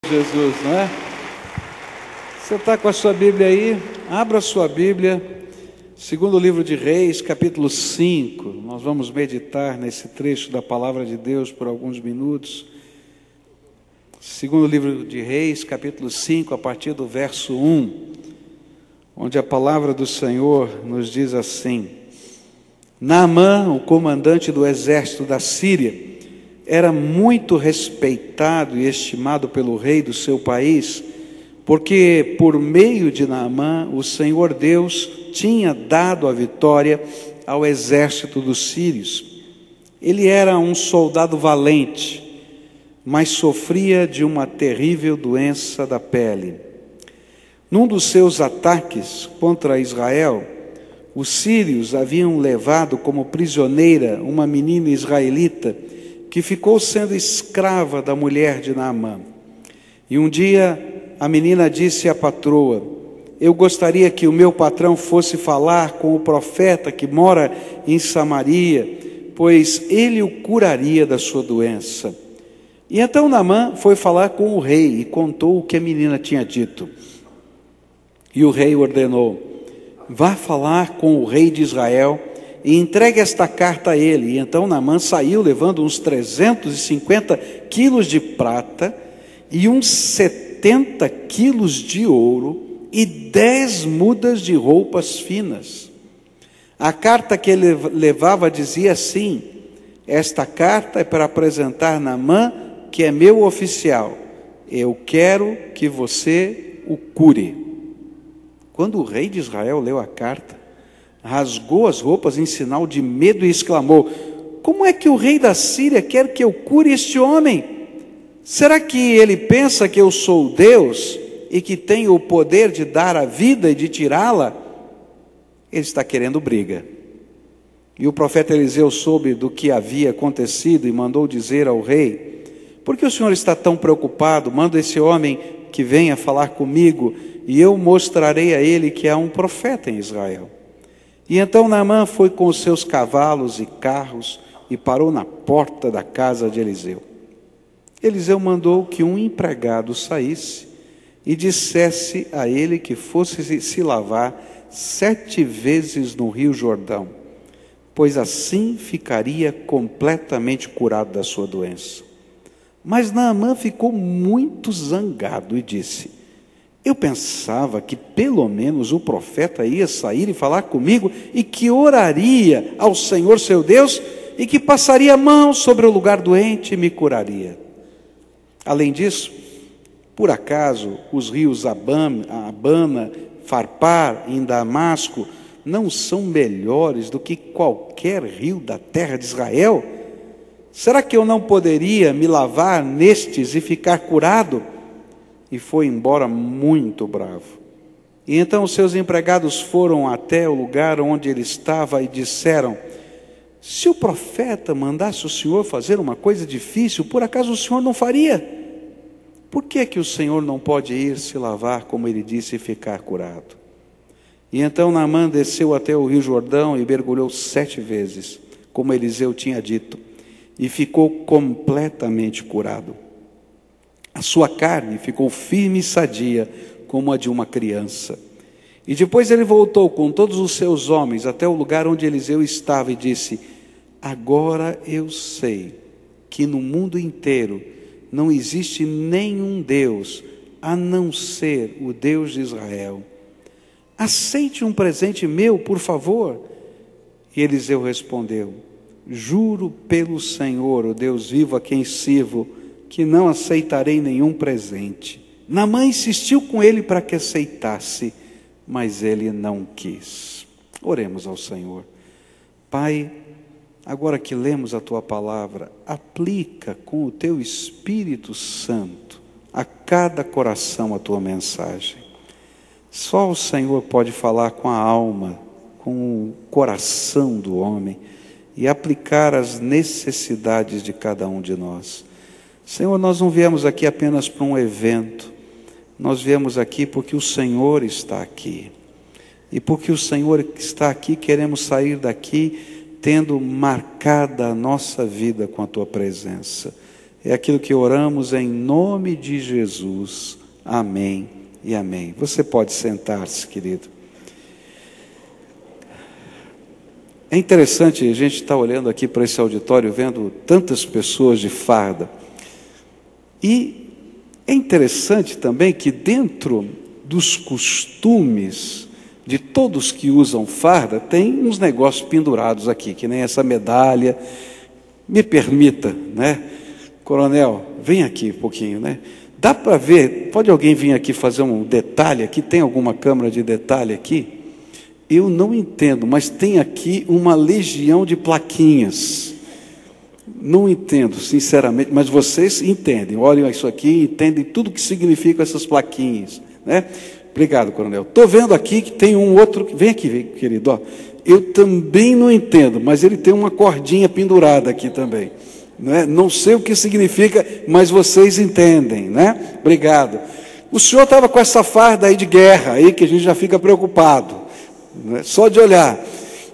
Jesus, não é? Você está com a sua Bíblia aí? Abra a sua Bíblia, segundo livro de Reis, capítulo 5. Nós vamos meditar nesse trecho da palavra de Deus por alguns minutos. Segundo livro de Reis, capítulo 5, a partir do verso 1, onde a palavra do Senhor nos diz assim: Naamã, o comandante do exército da Síria, era muito respeitado e estimado pelo rei do seu país, porque por meio de Naamã o Senhor Deus tinha dado a vitória ao exército dos sírios. Ele era um soldado valente, mas sofria de uma terrível doença da pele. Num dos seus ataques contra Israel, os sírios haviam levado como prisioneira uma menina israelita que ficou sendo escrava da mulher de Naamã. E um dia a menina disse à patroa: eu gostaria que o meu patrão fosse falar com o profeta que mora em Samaria, pois ele o curaria da sua doença. E então Naamã foi falar com o rei e contou o que a menina tinha dito. E o rei ordenou: vá falar com o rei de Israel e entregue esta carta a ele. E então Naamã saiu levando uns 350 quilos de prata e uns 70 quilos de ouro e 10 mudas de roupas finas. A carta que ele levava dizia assim: esta carta é para apresentar Naamã, que é meu oficial. Eu quero que você o cure. Quando o rei de Israel leu a carta, rasgou as roupas em sinal de medo e exclamou: como é que o rei da Síria quer que eu cure este homem? Será que ele pensa que eu sou Deus e que tenho o poder de dar a vida e de tirá-la? Ele está querendo briga. E o profeta Eliseu soube do que havia acontecido e mandou dizer ao rei: por que o senhor está tão preocupado? Manda esse homem que venha falar comigo, e eu mostrarei a ele que há um profeta em Israel. E então Naamã foi com os seus cavalos e carros e parou na porta da casa de Eliseu. Eliseu mandou que um empregado saísse e dissesse a ele que fosse se lavar 7 vezes no rio Jordão, pois assim ficaria completamente curado da sua doença. Mas Naamã ficou muito zangado e disse: eu pensava que pelo menos o profeta ia sair e falar comigo e que oraria ao Senhor seu Deus e que passaria a mão sobre o lugar doente e me curaria. Além disso, por acaso os rios Abana, Farpar e Damasco não são melhores do que qualquer rio da terra de Israel? Será que eu não poderia me lavar nestes e ficar curado? E foi embora muito bravo. E então os seus empregados foram até o lugar onde ele estava e disseram: se o profeta mandasse o senhor fazer uma coisa difícil, por acaso o senhor não faria? Por que que o senhor não pode ir se lavar, como ele disse, e ficar curado? E então Naamã desceu até o rio Jordão e mergulhou 7 vezes, como Eliseu tinha dito, e ficou completamente curado. A sua carne ficou firme e sadia, como a de uma criança. E depois ele voltou com todos os seus homens até o lugar onde Eliseu estava e disse: agora eu sei que no mundo inteiro não existe nenhum Deus a não ser o Deus de Israel. Aceite um presente meu, por favor. E Eliseu respondeu: juro pelo Senhor, o Deus vivo a quem sirvo, que não aceitarei nenhum presente. Naamã insistiu com ele para que aceitasse, mas ele não quis. Oremos ao Senhor. Pai, agora que lemos a Tua palavra, aplica com o Teu Espírito Santo a cada coração a Tua mensagem. Só o Senhor pode falar com a alma, com o coração do homem e aplicar as necessidades de cada um de nós. Senhor, nós não viemos aqui apenas para um evento, nós viemos aqui porque o Senhor está aqui. E porque o Senhor está aqui, queremos sair daqui tendo marcada a nossa vida com a Tua presença. É aquilo que oramos em nome de Jesus. Amém e amém. Você pode sentar-se, querido. É interessante a gente estar olhando aqui para esse auditório, vendo tantas pessoas de farda. E é interessante também que dentro dos costumes de todos que usam farda, tem uns negócios pendurados aqui, que nem essa medalha. Me permita, né? Coronel, vem aqui um pouquinho, né? Dá para ver, pode alguém vir aqui fazer um detalhe aqui? Tem alguma câmera de detalhe aqui? Eu não entendo, mas tem aqui uma legião de plaquinhas. Não entendo, sinceramente, mas vocês entendem. Olhem isso aqui, entendem tudo que significam essas plaquinhas, né? Obrigado, coronel. Estou vendo aqui que tem um outro... Vem aqui, querido. Ó. Eu também não entendo, mas ele tem uma cordinha pendurada aqui também. Né? Não sei o que significa, mas vocês entendem, né? Obrigado. O senhor estava com essa farda aí de guerra, aí que a gente já fica preocupado. Só de olhar.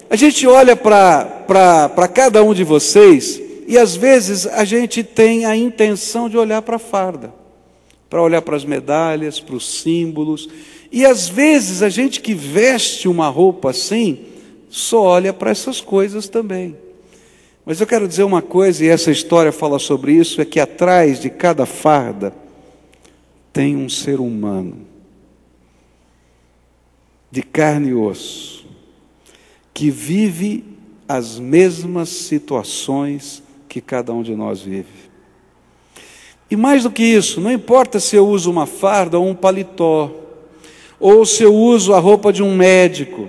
A gente olha para cada um de vocês e às vezes a gente tem a intenção de olhar para a farda, para olhar para as medalhas, para os símbolos, e às vezes a gente que veste uma roupa assim, só olha para essas coisas também. Mas eu quero dizer uma coisa, e essa história fala sobre isso, é que atrás de cada farda tem um ser humano, de carne e osso, que vive as mesmas situações que cada um de nós vive. E mais do que isso, não importa se eu uso uma farda ou um paletó, ou se eu uso a roupa de um médico,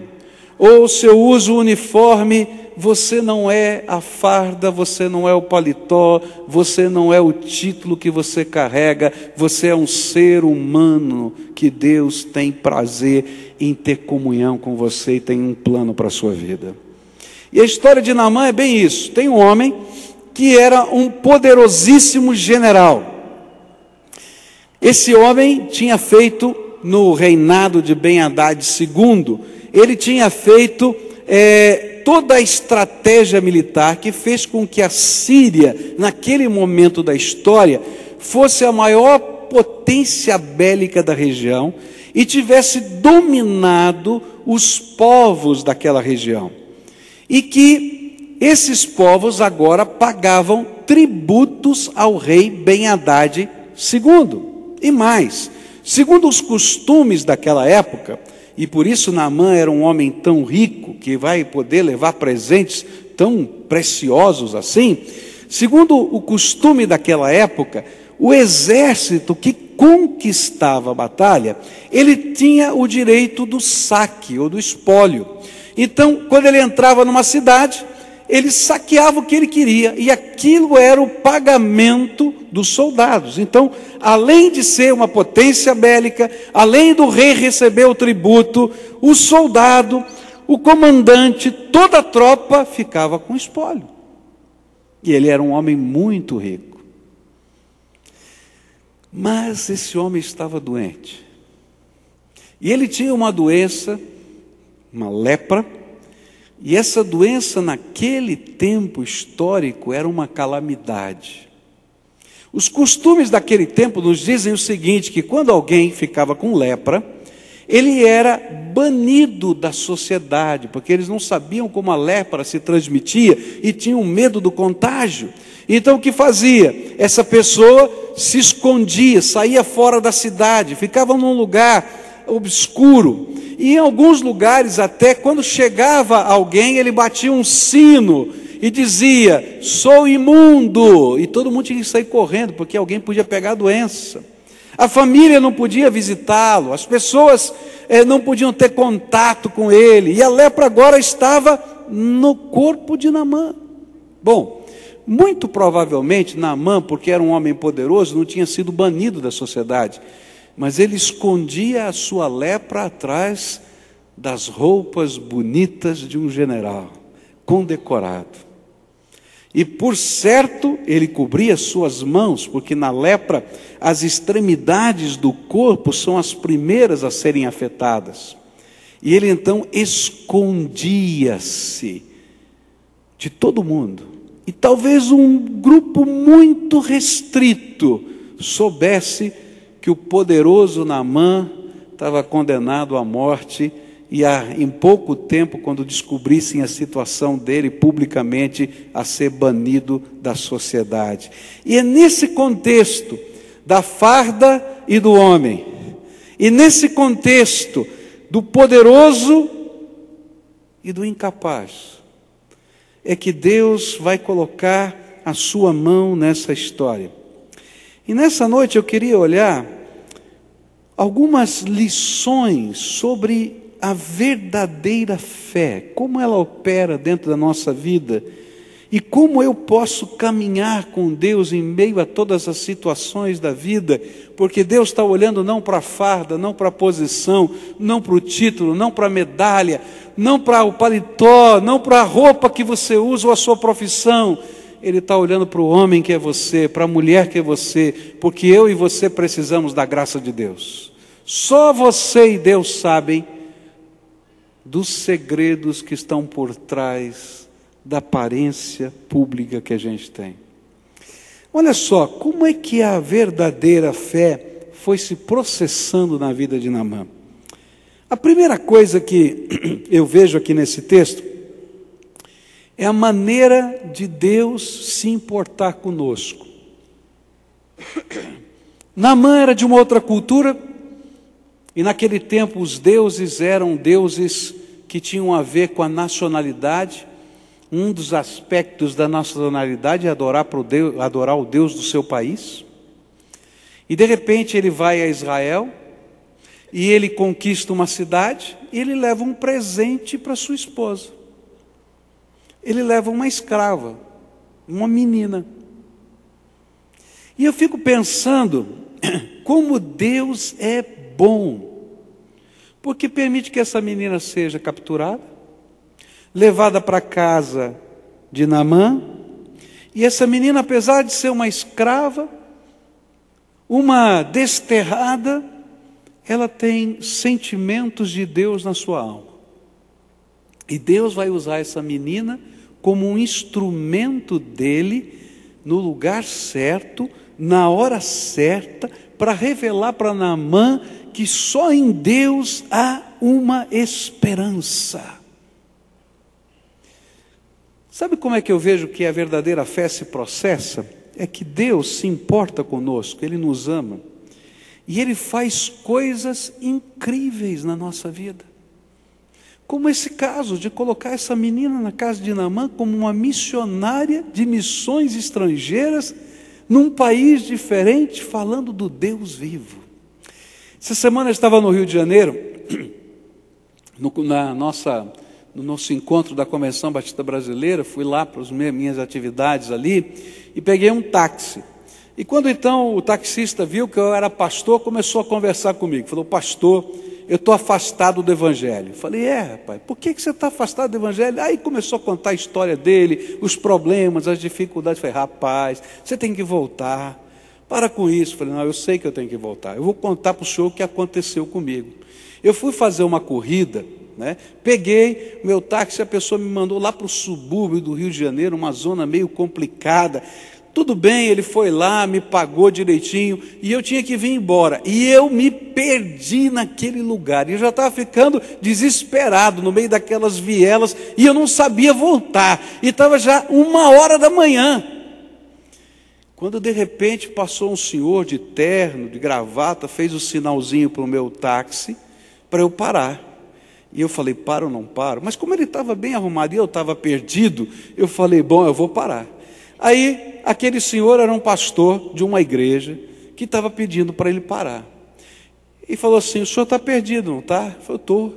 ou se eu uso o uniforme, você não é a farda, você não é o paletó, você não é o título que você carrega, você é um ser humano que Deus tem prazer em ter comunhão com você e tem um plano para a sua vida. E a história de Naamã é bem isso. Tem um homem que era um poderosíssimo general. Esse homem tinha feito, no reinado de Ben-Hadad II, ele tinha feito toda a estratégia militar que fez com que a Síria, naquele momento da história, fosse a maior potência bélica da região e tivesse dominado os povos daquela região. E que esses povos agora pagavam tributos ao rei Ben-Hadad II. E mais, segundo os costumes daquela época, e por isso Naamã era um homem tão rico, que vai poder levar presentes tão preciosos assim, segundo o costume daquela época, o exército que conquistava a batalha, ele tinha o direito do saque ou do espólio. Então, quando ele entrava numa cidade, ele saqueava o que ele queria, e aquilo era o pagamento dos soldados. Então, além de ser uma potência bélica, além do rei receber o tributo, o soldado, o comandante, toda a tropa ficava com espólio. E ele era um homem muito rico. Mas esse homem estava doente. E ele tinha uma doença, uma lepra, e essa doença naquele tempo histórico era uma calamidade. Os costumes daquele tempo nos dizem o seguinte, que quando alguém ficava com lepra, ele era banido da sociedade, porque eles não sabiam como a lepra se transmitia e tinham medo do contágio. Então o que fazia? Essa pessoa se escondia, saía fora da cidade, ficava num lugar obscuro. E em alguns lugares até, quando chegava alguém, ele batia um sino e dizia, sou imundo. E todo mundo tinha que sair correndo, porque alguém podia pegar a doença. A família não podia visitá-lo, as pessoas não podiam ter contato com ele. E a lepra agora estava no corpo de Naamã. Bom, muito provavelmente Naamã, porque era um homem poderoso, não tinha sido banido da sociedade. Mas ele escondia a sua lepra atrás das roupas bonitas de um general, condecorado. E por certo, ele cobria suas mãos, porque na lepra, as extremidades do corpo são as primeiras a serem afetadas. E ele então escondia-se de todo mundo. e talvez um grupo muito restrito soubesse que o poderoso Naamã estava condenado à morte, e em pouco tempo, quando descobrissem a situação dele publicamente, a ser banido da sociedade. E é nesse contexto da farda e do homem, e nesse contexto do poderoso e do incapaz, é que Deus vai colocar a sua mão nessa história. E nessa noite eu queria olhar algumas lições sobre a verdadeira fé, como ela opera dentro da nossa vida, e como eu posso caminhar com Deus em meio a todas as situações da vida, porque Deus está olhando não para a farda, não para a posição, não para o título, não para a medalha, não para o paletó, não para a roupa que você usa ou a sua profissão. Ele está olhando para o homem que é você, para a mulher que é você, porque eu e você precisamos da graça de Deus. Só você e Deus sabem dos segredos que estão por trás da aparência pública que a gente tem. Olha só, como é que a verdadeira fé foi se processando na vida de Naamã? A primeira coisa que eu vejo aqui nesse texto é a maneira de Deus se importar conosco. Naamã era de uma outra cultura, e naquele tempo os deuses eram deuses que tinham a ver com a nacionalidade. Um dos aspectos da nacionalidade é adorar o Deus do seu país. E de repente ele vai a Israel, e ele conquista uma cidade, e ele leva um presente para sua esposa. Ele leva uma escrava, uma menina. E eu fico pensando como Deus é bom, porque permite que essa menina seja capturada, levada para a casa de Naamã, e essa menina, apesar de ser uma escrava, uma desterrada, ela tem sentimentos de Deus na sua alma. E Deus vai usar essa menina como um instrumento dele, no lugar certo, na hora certa, para revelar para Naamã que só em Deus há uma esperança. Sabe como é que eu vejo que a verdadeira fé se processa? É que Deus se importa conosco, Ele nos ama, e Ele faz coisas incríveis na nossa vida. Como esse caso de colocar essa menina na casa de Naamã como uma missionária de missões estrangeiras, num país diferente, falando do Deus vivo. Essa semana eu estava no Rio de Janeiro, no nosso encontro da Convenção Batista Brasileira. Fui lá para as minhas atividades ali e peguei um táxi. E quando então o taxista viu que eu era pastor, começou a conversar comigo. Falou: pastor, eu estou afastado do Evangelho. Falei: rapaz, por que você está afastado do Evangelho? Aí começou a contar a história dele, os problemas, as dificuldades. Falei: rapaz, você tem que voltar, para com isso. Falei: não, eu sei que eu tenho que voltar, eu vou contar para o senhor o que aconteceu comigo. Eu fui fazer uma corrida, peguei meu táxi, a pessoa me mandou lá para o subúrbio do Rio de Janeiro, uma zona meio complicada. Tudo bem, ele foi lá, me pagou direitinho, e eu tinha que vir embora. E eu me perdi naquele lugar. E eu já estava ficando desesperado no meio daquelas vielas, e eu não sabia voltar. E estava já 1h da manhã. Quando de repente passou um senhor de terno, de gravata, fez o sinalzinho para o meu táxi, para eu parar. E eu falei: paro ou não paro? Mas como ele estava bem arrumado e eu estava perdido, eu falei: bom, eu vou parar. Aí, aquele senhor era um pastor de uma igreja que estava pedindo para ele parar. E falou assim: o senhor está perdido, não está? Eu falei: estou,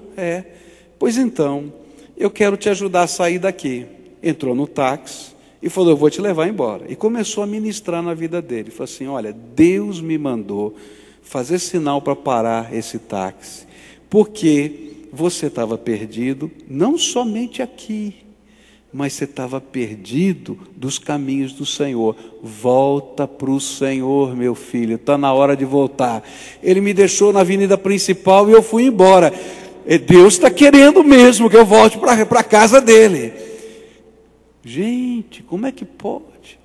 Pois então, eu quero te ajudar a sair daqui. Entrou no táxi e falou: eu vou te levar embora. E começou a ministrar na vida dele. Falou assim: olha, Deus me mandou fazer sinal para parar esse táxi, porque você estava perdido, não somente aqui, mas você estava perdido dos caminhos do Senhor. Volta para o Senhor, meu filho, está na hora de voltar. Ele me deixou na avenida principal e eu fui embora. Deus está querendo mesmo que eu volte para a casa dele. Gente, como é que pode?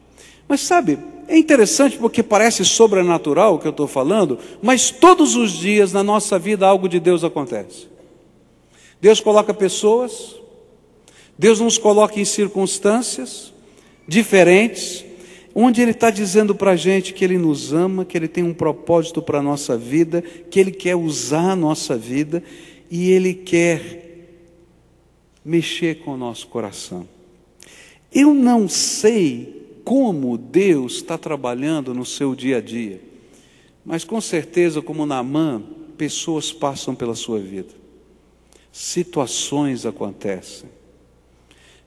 Mas sabe, é interessante porque parece sobrenatural o que eu estou falando, mas todos os dias na nossa vida algo de Deus acontece. Deus coloca pessoas, Deus nos coloca em circunstâncias diferentes, onde Ele está dizendo para a gente que Ele nos ama, que Ele tem um propósito para a nossa vida, que Ele quer usar a nossa vida e Ele quer mexer com o nosso coração. Eu não sei como Deus está trabalhando no seu dia a dia, mas com certeza, como Naamã, pessoas passam pela sua vida, situações acontecem,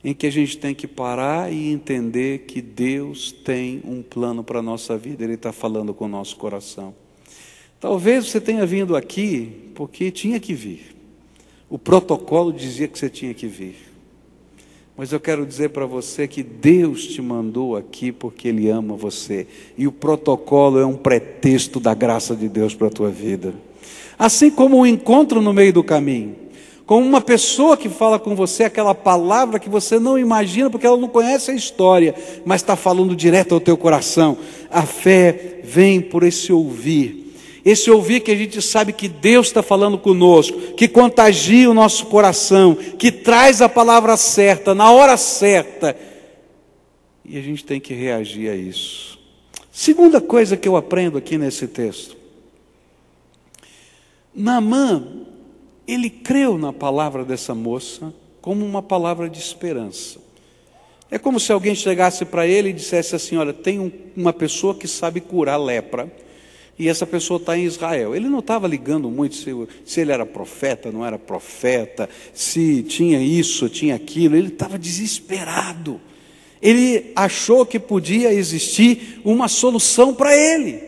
em que a gente tem que parar e entender que Deus tem um plano para a nossa vida, Ele está falando com o nosso coração. Talvez você tenha vindo aqui porque tinha que vir, o protocolo dizia que você tinha que vir. Mas eu quero dizer para você que Deus te mandou aqui porque Ele ama você. E o protocolo é um pretexto da graça de Deus para a tua vida. Assim como um encontro no meio do caminho. Como uma pessoa que fala com você aquela palavra que você não imagina porque ela não conhece a história, mas está falando direto ao teu coração. A fé vem por esse ouvir. Esse ouvir que a gente sabe que Deus está falando conosco, que contagia o nosso coração, que traz a palavra certa, na hora certa. E a gente tem que reagir a isso. Segunda coisa que eu aprendo aqui nesse texto. Naamã, ele creu na palavra dessa moça como uma palavra de esperança. É como se alguém chegasse para ele e dissesse assim, olha, tem uma pessoa que sabe curar lepra, e essa pessoa está em Israel. Ele não estava ligando muito se ele era profeta, não era profeta, se tinha isso, tinha aquilo. Ele estava desesperado. Ele achou que podia existir uma solução para ele.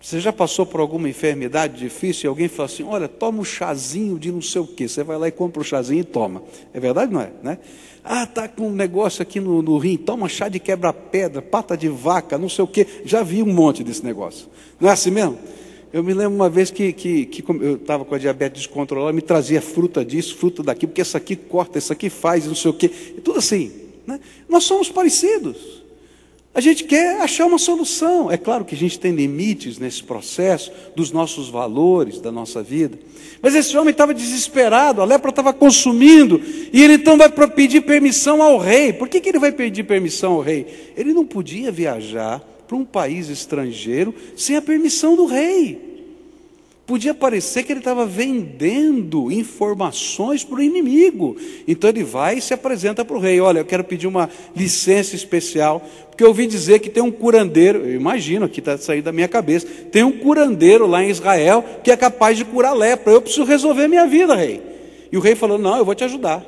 Você já passou por alguma enfermidade difícil e alguém fala assim, olha, toma um chazinho de não sei o quê. Você vai lá e compra o chazinho e toma. É verdade, não é? Né? Ah, está com um negócio aqui no rim, toma chá de quebra-pedra, pata de vaca, não sei o quê. Já vi um monte desse negócio. Não é assim mesmo? Eu me lembro uma vez que eu estava com a diabetes descontrolada, me trazia fruta disso, fruta daquilo, porque essa aqui corta, essa aqui faz, não sei o quê. E tudo assim. Né? Nós somos parecidos. A gente quer achar uma solução. É claro que a gente tem limites nesse processo, dos nossos valores, da nossa vida. Mas esse homem estava desesperado, a lepra estava consumindo, e ele então vai pedir permissão ao rei. Por que ele vai pedir permissão ao rei? Ele não podia viajar para um país estrangeiro sem a permissão do rei. Podia parecer que ele estava vendendo informações para o inimigo. Então ele vai e se apresenta para o rei. Olha, eu quero pedir uma licença especial, porque eu ouvi dizer que tem um curandeiro, eu imagino, aqui está saindo da minha cabeça, tem um curandeiro lá em Israel que é capaz de curar lepra. Eu preciso resolver minha vida, rei. E o rei falou, não, eu vou te ajudar.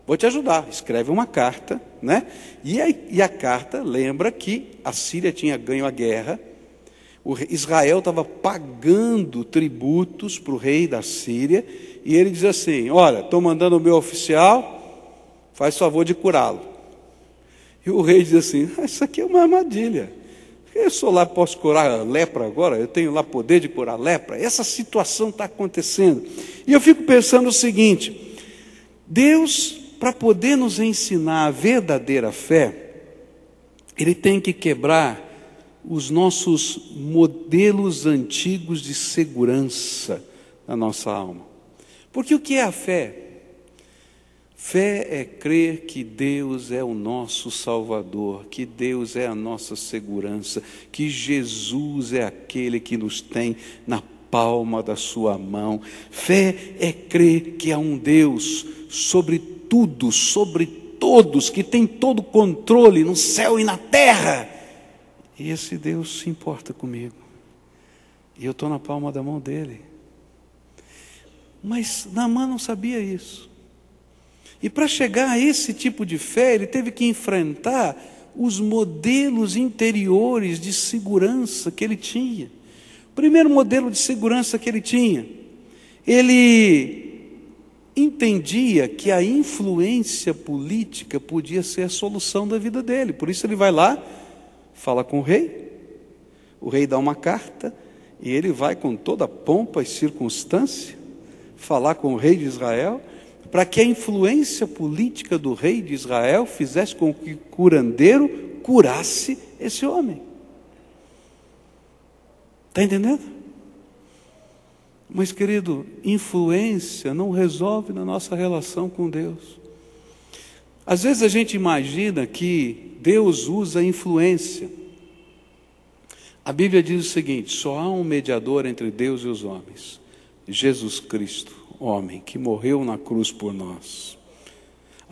Vou te ajudar. Escreve uma carta, né? E a carta lembra que a Síria tinha ganho a guerra. Israel estava pagando tributos para o rei da Síria, e ele diz assim, olha, estou mandando o meu oficial, faz favor de curá-lo. E o rei diz assim, isso aqui é uma armadilha, eu sou lá, posso curar a lepra agora, eu tenho lá poder de curar a lepra, essa situação está acontecendo. E eu fico pensando o seguinte, Deus, para poder nos ensinar a verdadeira fé, Ele tem que quebrar os nossos modelos antigos de segurança na nossa alma. Porque o que é a fé? Fé é crer que Deus é o nosso Salvador, que Deus é a nossa segurança, que Jesus é aquele que nos tem na palma da sua mão. Fé é crer que há um Deus sobre tudo, sobre todos, que tem todo o controle no céu e na terra. E esse Deus se importa comigo. E eu estou na palma da mão dele. Mas Naamã não sabia isso. E para chegar a esse tipo de fé, ele teve que enfrentar os modelos interiores de segurança que ele tinha. O primeiro modelo de segurança que ele tinha, ele entendia que a influência política podia ser a solução da vida dele. Por isso ele vai lá, fala com o rei dá uma carta, e ele vai com toda a pompa e circunstância, falar com o rei de Israel, para que a influência política do rei de Israel fizesse com que o curandeiro curasse esse homem. Está entendendo? Mas, querido, influência não resolve na nossa relação com Deus. Às vezes a gente imagina que Deus usa influência. A Bíblia diz o seguinte: só há um mediador entre Deus e os homens, Jesus Cristo, homem, que morreu na cruz por nós.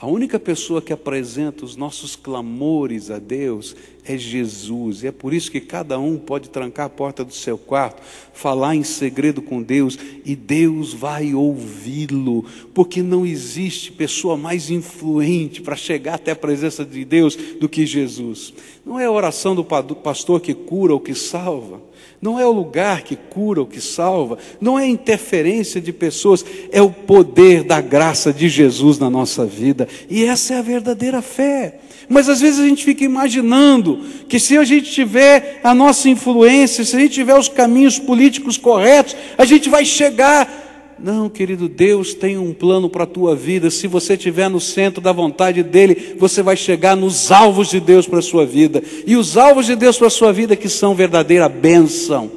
A única pessoa que apresenta os nossos clamores a Deus é Jesus. E é por isso que cada um pode trancar a porta do seu quarto, falar em segredo com Deus, e Deus vai ouvi-lo. Porque não existe pessoa mais influente para chegar até a presença de Deus do que Jesus. Não é a oração do pastor que cura ou que salva. Não é o lugar que cura ou que salva, não é a interferência de pessoas, é o poder da graça de Jesus na nossa vida. E essa é a verdadeira fé. Mas às vezes a gente fica imaginando que se a gente tiver a nossa influência, se a gente tiver os caminhos políticos corretos, a gente vai chegar. Não, querido, Deus tem um plano para a tua vida. Se você estiver no centro da vontade dEle, você vai chegar nos alvos de Deus para a sua vida. E os alvos de Deus para a sua vida que são verdadeira bênção.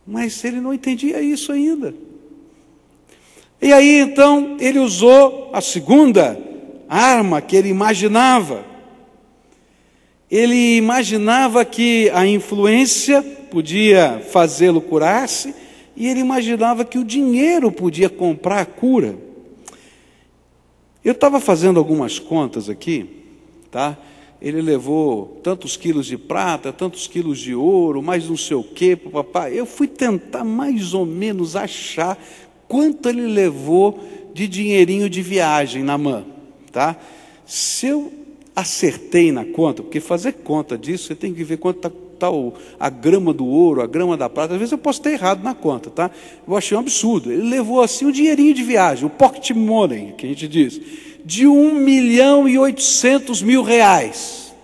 Mas ele não entendia isso ainda. E aí então ele usou a segunda arma que ele imaginava. Ele imaginava que a influência podia fazê-lo curar-se, e ele imaginava que o dinheiro podia comprar a cura. Eu estava fazendo algumas contas aqui, tá? Ele levou tantos quilos de prata, tantos quilos de ouro, mais não sei o quê, papai. Eu fui tentar mais ou menos achar quanto ele levou de dinheirinho de viagem na mão, tá? Se eu acertei na conta, porque fazer conta disso, você tem que ver quanto está a grama do ouro, a grama da prata. Às vezes eu posso ter errado na conta, tá? Eu achei um absurdo. Ele levou assim um dinheirinho de viagem, o pocket money, que a gente diz, de 1.800.000 reais.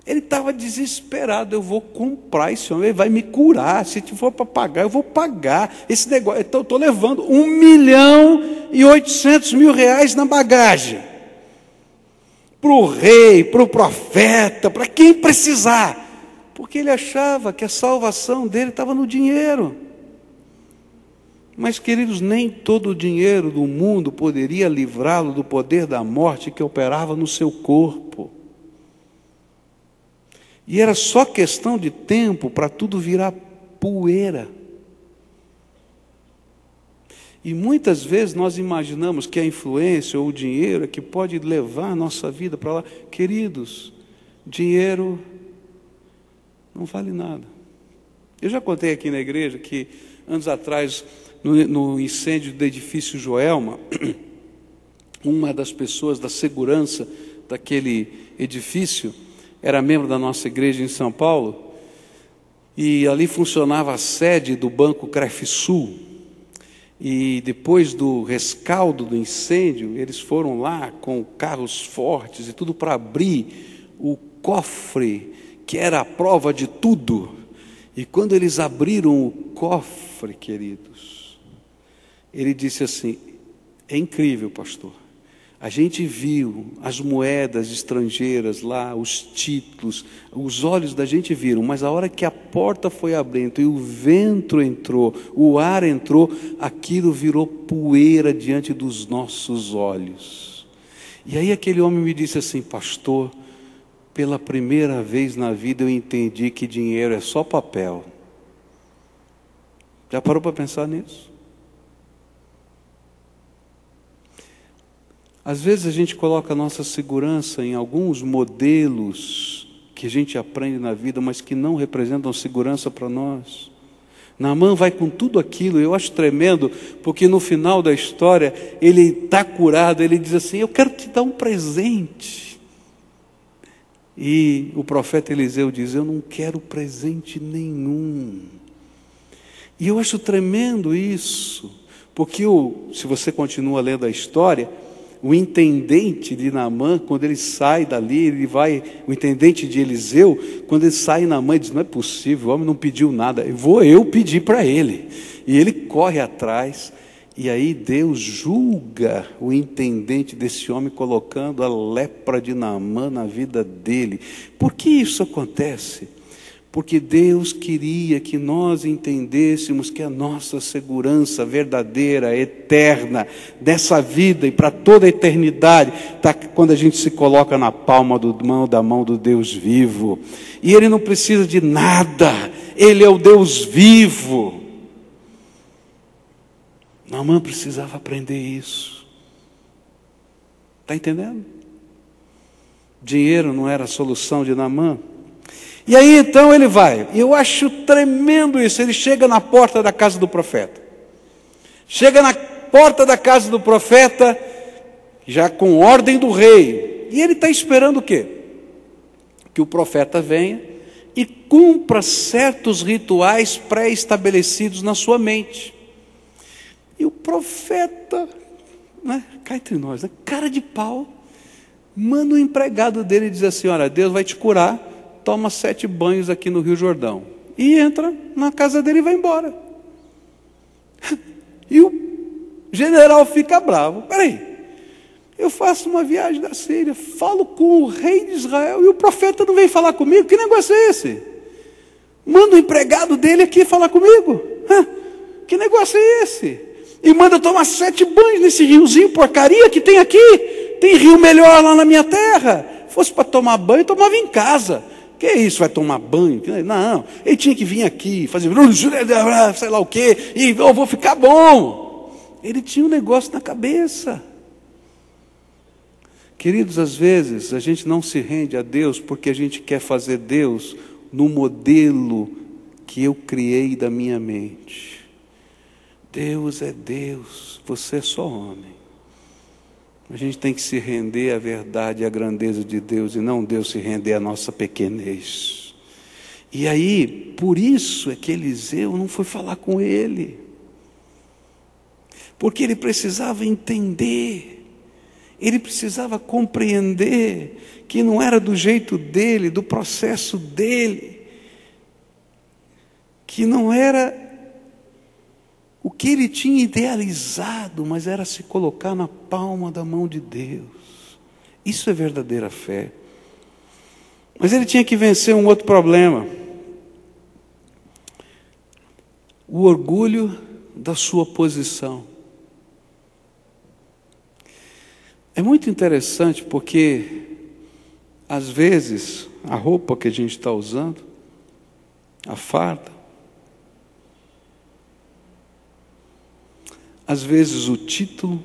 Ele estava desesperado. Eu vou comprar esse homem, ele vai me curar. Se for para pagar, eu vou pagar esse negócio. Então eu estou levando 1.800.000 reais na bagagem. Para o rei, para o profeta, para quem precisar. Porque ele achava que a salvação dele estava no dinheiro. Mas, queridos, nem todo o dinheiro do mundo poderia livrá-lo do poder da morte que operava no seu corpo. E era só questão de tempo para tudo virar poeira. E muitas vezes nós imaginamos que a influência ou o dinheiro é que pode levar a nossa vida para lá. Queridos, dinheiro não vale nada. Eu já contei aqui na igreja que, anos atrás, no incêndio do edifício Joelma, uma das pessoas da segurança daquele edifício era membro da nossa igreja em São Paulo, e ali funcionava a sede do Banco Crefisul. E depois do rescaldo do incêndio, eles foram lá com carros fortes e tudo para abrir o cofre, que era a prova de tudo. E quando eles abriram o cofre, queridos, ele disse assim: é incrível, pastor. A gente viu as moedas estrangeiras lá, os títulos, os olhos da gente viram, mas a hora que a porta foi abrindo e o vento entrou, o ar entrou, aquilo virou poeira diante dos nossos olhos. E aí aquele homem me disse assim: pastor, pela primeira vez na vida eu entendi que dinheiro é só papel. Já parou para pensar nisso? Às vezes a gente coloca a nossa segurança em alguns modelos que a gente aprende na vida, mas que não representam segurança para nós. Naamã vai com tudo aquilo. Eu acho tremendo, porque no final da história, ele está curado, ele diz assim: eu quero te dar um presente. E o profeta Eliseu diz: eu não quero presente nenhum. E eu acho tremendo isso, porque se você continua lendo a história, o intendente de Naamã, quando ele sai dali, ele vai, o intendente de Eliseu, quando ele sai, Naamã diz: não é possível, o homem não pediu nada, vou eu pedir para ele. E ele corre atrás, e aí Deus julga o intendente desse homem, colocando a lepra de Naamã na vida dele. Por que isso acontece? Porque Deus queria que nós entendêssemos que a nossa segurança verdadeira, eterna, dessa vida e para toda a eternidade, está quando a gente se coloca na palma da mão do Deus vivo. E Ele não precisa de nada, Ele é o Deus vivo. Naamã precisava aprender isso. Está entendendo? Dinheiro não era a solução de Naamã. E aí então ele vai, e eu acho tremendo isso, ele chega na porta da casa do profeta. Chega na porta da casa do profeta, já com ordem do rei. E ele está esperando o quê? Que o profeta venha e cumpra certos rituais pré-estabelecidos na sua mente. E o profeta, cá entre nós, cara de pau, manda o empregado dele e diz assim: olha, Deus vai te curar, toma 7 banhos aqui no Rio Jordão. E entra na casa dele e vai embora. E o general fica bravo. Peraí, eu faço uma viagem da Síria, falo com o rei de Israel e o profeta não vem falar comigo? Que negócio é esse? Manda o empregado dele aqui falar comigo? Que negócio é esse? E manda tomar 7 banhos nesse riozinho porcaria que tem aqui. Tem rio melhor lá na minha terra. Fosse para tomar banho, tomava em casa. Que é isso, vai tomar banho? Não, ele tinha que vir aqui, fazer sei lá o quê, e eu vou ficar bom. Ele tinha um negócio na cabeça. Queridos, às vezes a gente não se rende a Deus porque a gente quer fazer Deus no modelo que eu criei da minha mente. Deus é Deus, você é só homem. A gente tem que se render à verdade e à grandeza de Deus, e não Deus se render à nossa pequenez. E aí, por isso é que Eliseu não foi falar com ele. Porque ele precisava entender, ele precisava compreender que não era do jeito dele, do processo dele, que não era o que ele tinha idealizado, mas era se colocar na palma da mão de Deus. Isso é verdadeira fé. Mas ele tinha que vencer um outro problema: o orgulho da sua posição. É muito interessante porque, às vezes, a roupa que a gente está usando, a farda, às vezes o título,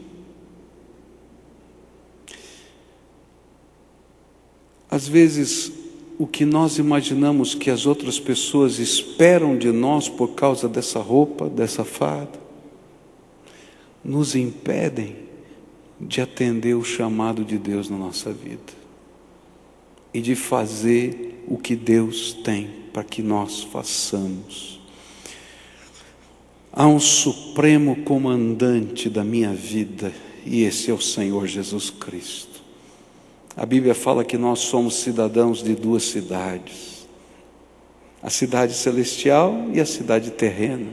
às vezes o que nós imaginamos que as outras pessoas esperam de nós por causa dessa roupa, dessa farda, nos impedem de atender o chamado de Deus na nossa vida e de fazer o que Deus tem para que nós façamos. Há um supremo comandante da minha vida, e esse é o Senhor Jesus Cristo. A Bíblia fala que nós somos cidadãos de 2 cidades: a cidade celestial e a cidade terrena.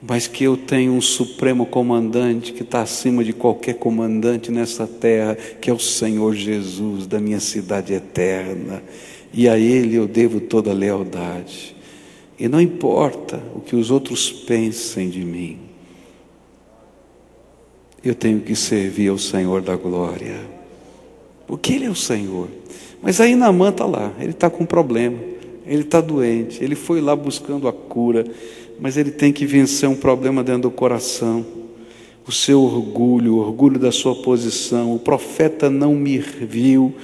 Mas que eu tenho um supremo comandante que está acima de qualquer comandante nessa terra, que é o Senhor Jesus, da minha cidade eterna. E a Ele eu devo toda a lealdade. E não importa o que os outros pensem de mim, eu tenho que servir ao Senhor da glória, porque Ele é o Senhor. Mas aí Naamã está lá, ele está com um problema, ele está doente, ele foi lá buscando a cura, mas ele tem que vencer um problema dentro do coração, o seu orgulho, o orgulho da sua posição. O profeta não me viu,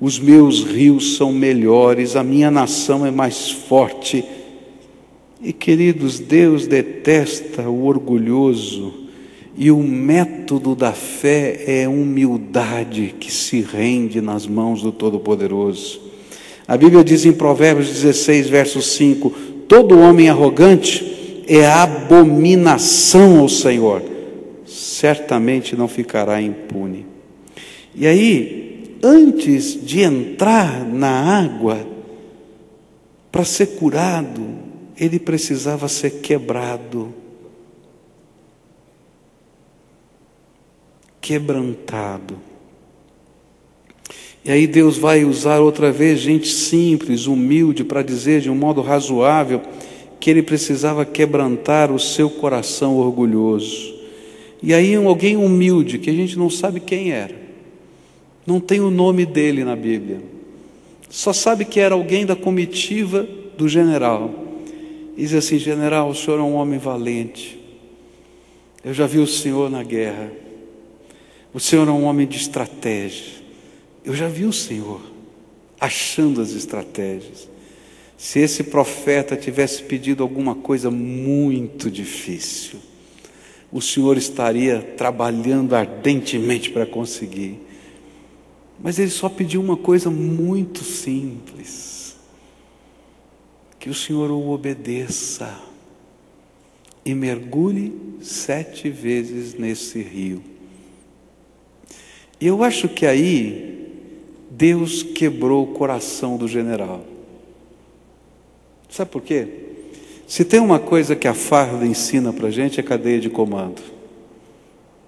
os meus rios são melhores, a minha nação é mais forte. E queridos, Deus detesta o orgulhoso, e o método da fé é humildade que se rende nas mãos do Todo-Poderoso. A Bíblia diz em Provérbios 16, verso 5: todo homem arrogante é abominação ao Senhor, certamente não ficará impune. E aí, antes de entrar na água, para ser curado, ele precisava ser quebrado, quebrantado. E aí Deus vai usar outra vez gente simples, humilde, para dizer de um modo razoável que ele precisava quebrantar o seu coração orgulhoso. E aí alguém humilde, que a gente não sabe quem era, não tem o nome dele na Bíblia, só sabe que era alguém da comitiva do general. E diz assim: general, o senhor é um homem valente, eu já vi o senhor na guerra, o senhor é um homem de estratégia, eu já vi o senhor achando as estratégias. Se esse profeta tivesse pedido alguma coisa muito difícil, o senhor estaria trabalhando ardentemente para conseguir. Mas ele só pediu uma coisa muito simples: que o senhor o obedeça e mergulhe 7 vezes nesse rio. E eu acho que aí Deus quebrou o coração do general. Sabe por quê? Se tem uma coisa que a farda ensina para a gente, é cadeia de comando.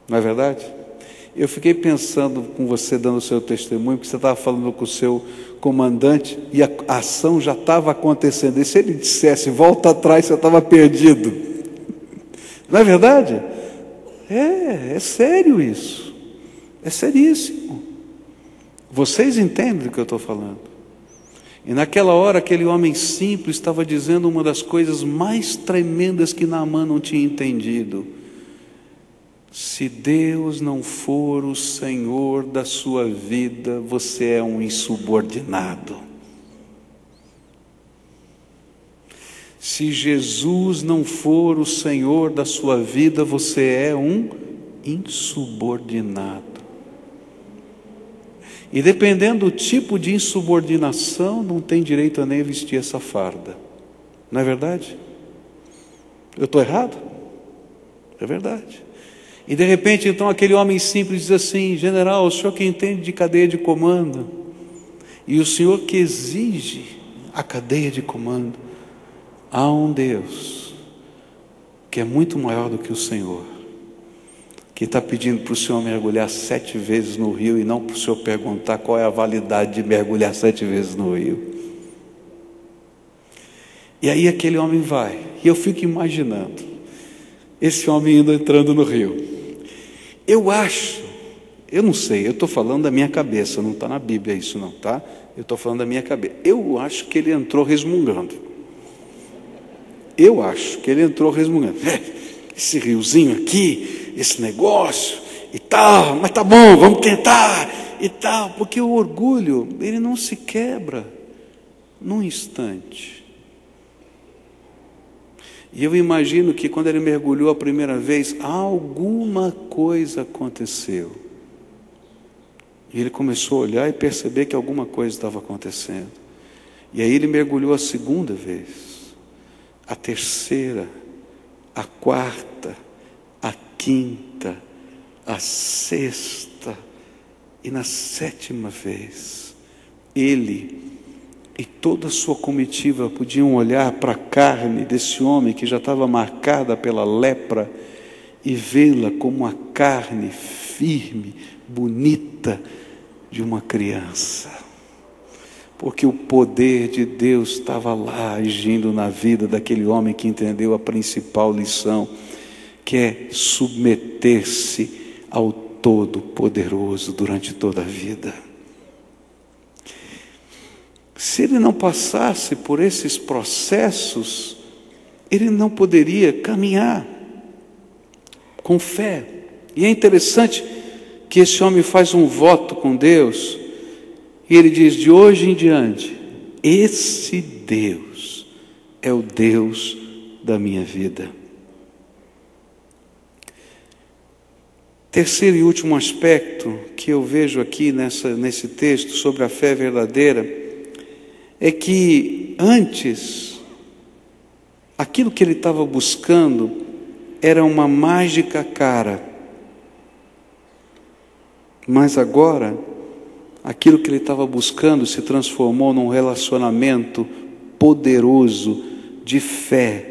Não é verdade? Eu fiquei pensando com você, dando o seu testemunho, porque você estava falando com o seu comandante e a ação já estava acontecendo. E se ele dissesse, volta atrás, você estava perdido. Não é verdade? É sério isso. É seríssimo. Vocês entendem do que eu estou falando? E naquela hora, aquele homem simples estava dizendo uma das coisas mais tremendas que Naamã não tinha entendido: se Deus não for o Senhor da sua vida, você é um insubordinado. Se Jesus não for o Senhor da sua vida, você é um insubordinado. E dependendo do tipo de insubordinação, não tem direito a nem vestir essa farda. Não é verdade? Eu estou errado? É verdade. E de repente, então, aquele homem simples diz assim: general, o senhor que entende de cadeia de comando, e o senhor que exige a cadeia de comando, há um Deus que é muito maior do que o senhor, que está pedindo para o senhor mergulhar 7 vezes no rio, e não para o senhor perguntar qual é a validade de mergulhar 7 vezes no rio. E aí aquele homem vai, e eu fico imaginando esse homem entrando no rio. Eu não sei, eu estou falando da minha cabeça, não está na Bíblia isso não, tá? Eu estou falando da minha cabeça. Eu acho que ele entrou resmungando. Esse riozinho aqui, esse negócio e tal, mas tá bom, vamos tentar e tal, porque o orgulho, ele não se quebra num instante. E eu imagino que quando ele mergulhou a primeira vez, alguma coisa aconteceu. E ele começou a olhar e perceber que alguma coisa estava acontecendo. E aí ele mergulhou a segunda vez, a terceira, a quarta, a quinta, a sexta, e na 7ª vez, ele e toda a sua comitiva podiam olhar para a carne desse homem que já estava marcada pela lepra e vê-la como a carne firme, bonita de uma criança. Porque o poder de Deus estava lá agindo na vida daquele homem que entendeu a principal lição, que é submeter-se ao Todo-Poderoso durante toda a vida. Se ele não passasse por esses processos, ele não poderia caminhar com fé. E é interessante que esse homem faz um voto com Deus, e ele diz: de hoje em diante, esse Deus é o Deus da minha vida. Terceiro e último aspecto que eu vejo aqui nesse texto sobre a fé verdadeira é que antes, aquilo que ele estava buscando era uma mágica cara Mas agora, aquilo que ele estava buscando se transformou num relacionamento poderoso de fé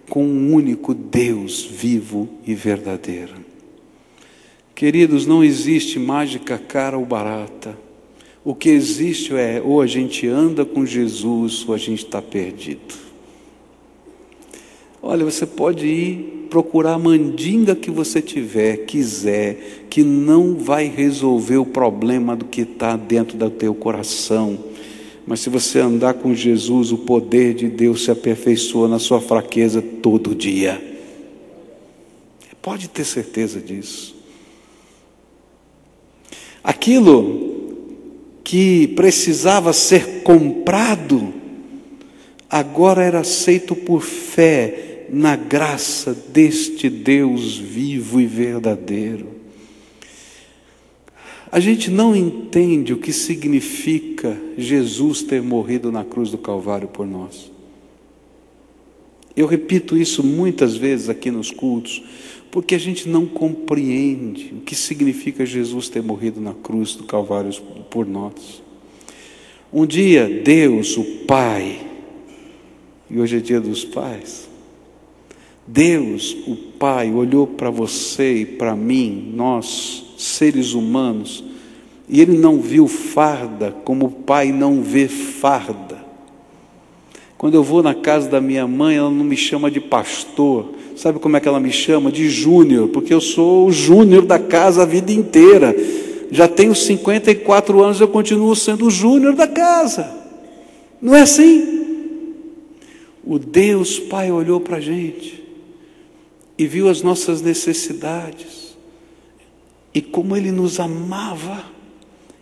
com um único Deus vivo e verdadeiro. Queridos, não existe mágica cara ou barata. O que existe é, ou a gente anda com Jesus, ou a gente está perdido. Olha, você pode ir procurar a mandinga que você quiser, que não vai resolver o problema do que está dentro do teu coração. Mas se você andar com Jesus, o poder de Deus se aperfeiçoa na sua fraqueza todo dia. Pode ter certeza disso. Aquilo que precisava ser comprado, agora era aceito por fé na graça deste Deus vivo e verdadeiro. A gente não entende o que significa Jesus ter morrido na cruz do Calvário por nós. Eu repito isso muitas vezes aqui nos cultos, porque a gente não compreende o que significa Jesus ter morrido na cruz do Calvário por nós. Um dia Deus, o Pai, e hoje é dia dos pais, Deus, o Pai, olhou para você e para mim, nós, seres humanos, e Ele não viu farda como o Pai não vê farda. Quando eu vou na casa da minha mãe, ela não me chama de pastor. Sabe como é que ela me chama? De Júnior, porque eu sou o Júnior da casa a vida inteira. Já tenho 54 anos, eu continuo sendo o Júnior da casa. Não é assim? O Deus Pai olhou para a gente e viu as nossas necessidades e como Ele nos amava,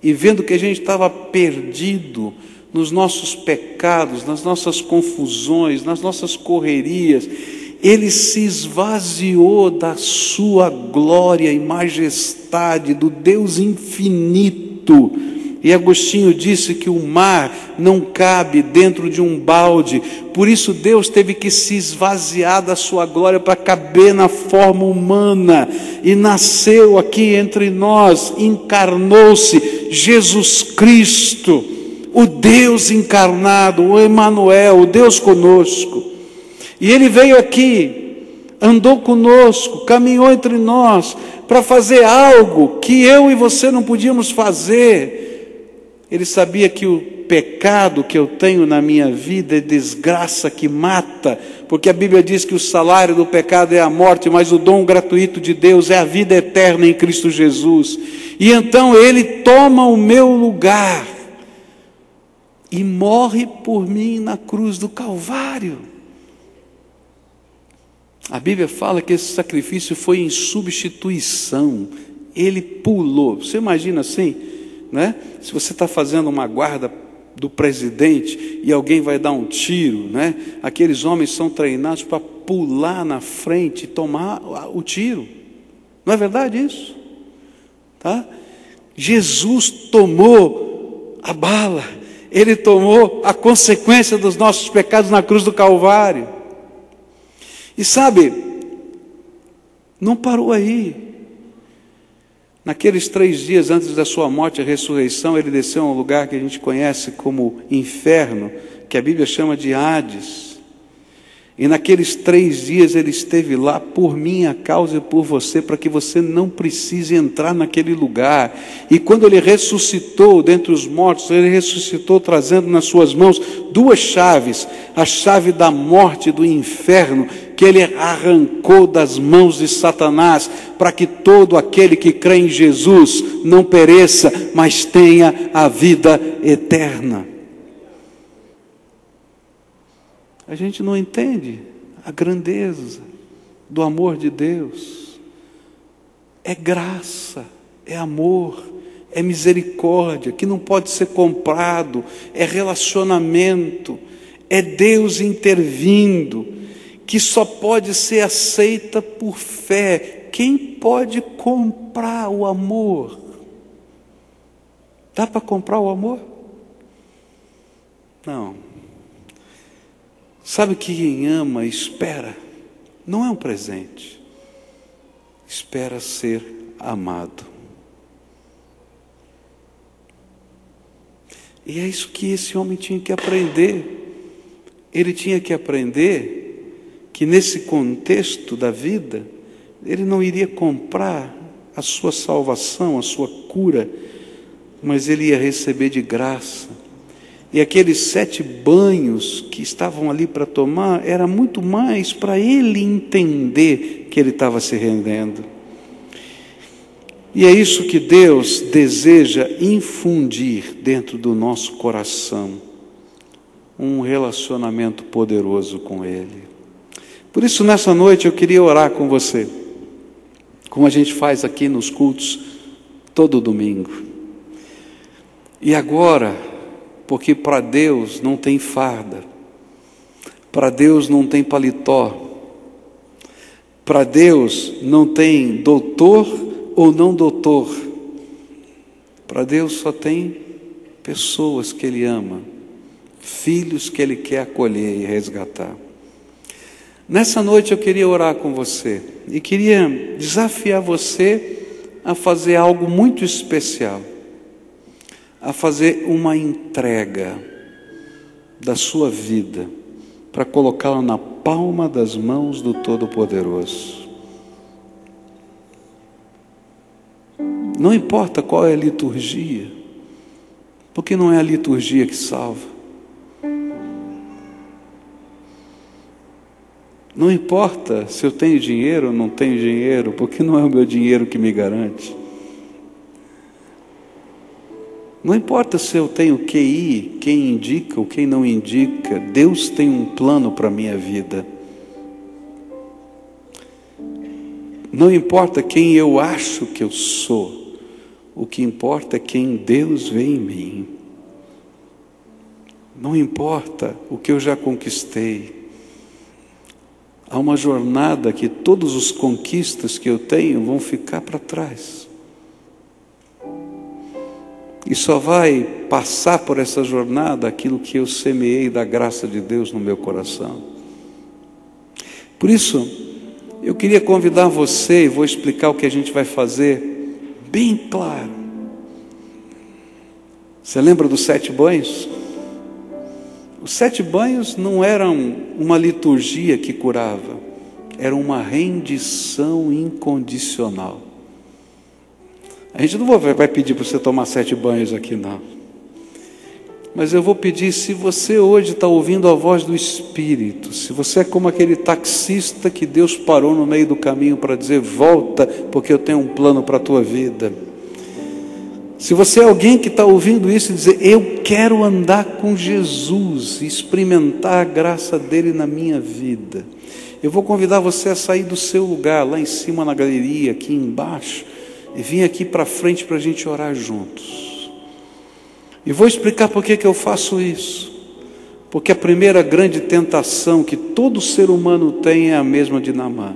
e vendo que a gente estava perdido nos nossos pecados, nas nossas confusões, nas nossas correrias, Ele se esvaziou da sua glória e majestade, do Deus infinito. E Agostinho disse que o mar não cabe dentro de um balde, por isso Deus teve que se esvaziar da sua glória para caber na forma humana, e nasceu aqui entre nós, encarnou-se Jesus Cristo, o Deus encarnado, o Emanuel, o Deus conosco. E Ele veio aqui, andou conosco, caminhou entre nós, para fazer algo que eu e você não podíamos fazer. Ele sabia que o pecado que eu tenho na minha vida é desgraça que mata, porque a Bíblia diz que o salário do pecado é a morte, mas o dom gratuito de Deus é a vida eterna em Cristo Jesus. E então Ele toma o meu lugar e morre por mim na cruz do Calvário. A Bíblia fala que esse sacrifício foi em substituição. Ele pulou. Você imagina assim, né? Se você está fazendo uma guarda do presidente e alguém vai dar um tiro, né? Aqueles homens são treinados para pular na frente e tomar o tiro. Não é verdade isso? Tá? Jesus tomou a bala. Ele tomou a consequência dos nossos pecados na cruz do Calvário. E sabe, não parou aí. Naqueles 3 dias antes da sua morte e ressurreição, Ele desceu a um lugar que a gente conhece como inferno, que a Bíblia chama de Hades. E naqueles 3 dias Ele esteve lá por minha causa e por você, para que você não precise entrar naquele lugar. E quando Ele ressuscitou dentre os mortos, Ele ressuscitou trazendo nas suas mãos 2 chaves, a chave da morte e do inferno, que Ele arrancou das mãos de Satanás, para que todo aquele que crê em Jesus não pereça, mas tenha a vida eterna. A gente não entende a grandeza do amor de Deus. É graça, é amor, é misericórdia, que não pode ser comprado, é relacionamento, é Deus intervindo, que só pode ser aceita por fé. Quem pode comprar o amor? Dá para comprar o amor? Não. Sabe que quem ama espera, não é um presente, espera ser amado. E é isso que esse homem tinha que aprender. Ele tinha que aprender que nesse contexto da vida, ele não iria comprar a sua salvação, a sua cura, mas ele ia receber de graça. E aqueles 7 banhos que estavam ali para tomar, era muito mais para ele entender que ele estava se rendendo. E é isso que Deus deseja infundir dentro do nosso coração, um relacionamento poderoso com Ele. Por isso, nessa noite, eu queria orar com você, como a gente faz aqui nos cultos, todo domingo. E agora, porque para Deus não tem farda, para Deus não tem paletó, para Deus não tem doutor ou não doutor, para Deus só tem pessoas que Ele ama, filhos que Ele quer acolher e resgatar. Nessa noite eu queria orar com você e queria desafiar você a fazer algo muito especial, a fazer uma entrega da sua vida para colocá-la na palma das mãos do Todo-Poderoso. Não importa qual é a liturgia, porque não é a liturgia que salva. Não importa se eu tenho dinheiro ou não tenho dinheiro, porque não é o meu dinheiro que me garante. Não importa se eu tenho QI, quem indica ou quem não indica, Deus tem um plano para a minha vida. Não importa quem eu acho que eu sou, o que importa é quem Deus vê em mim. Não importa o que eu já conquistei. Há uma jornada que todos os conquistas que eu tenho vão ficar para trás. E só vai passar por essa jornada aquilo que eu semeei da graça de Deus no meu coração. Por isso, eu queria convidar você, e vou explicar o que a gente vai fazer bem claro. Você lembra dos 7 banhos? Os 7 banhos não eram uma liturgia que curava, era uma rendição incondicional. A gente não vai pedir para você tomar 7 banhos aqui, não. Mas eu vou pedir, se você hoje está ouvindo a voz do Espírito, se você é como aquele taxista que Deus parou no meio do caminho para dizer, volta, porque eu tenho um plano para a tua vida. Se você é alguém que está ouvindo isso e dizer, eu quero andar com Jesus, e experimentar a graça dele na minha vida, eu vou convidar você a sair do seu lugar, lá em cima na galeria, aqui embaixo, e vir aqui para frente para a gente orar juntos. E vou explicar por que eu faço isso. Porque a primeira grande tentação que todo ser humano tem é a mesma de Naamã.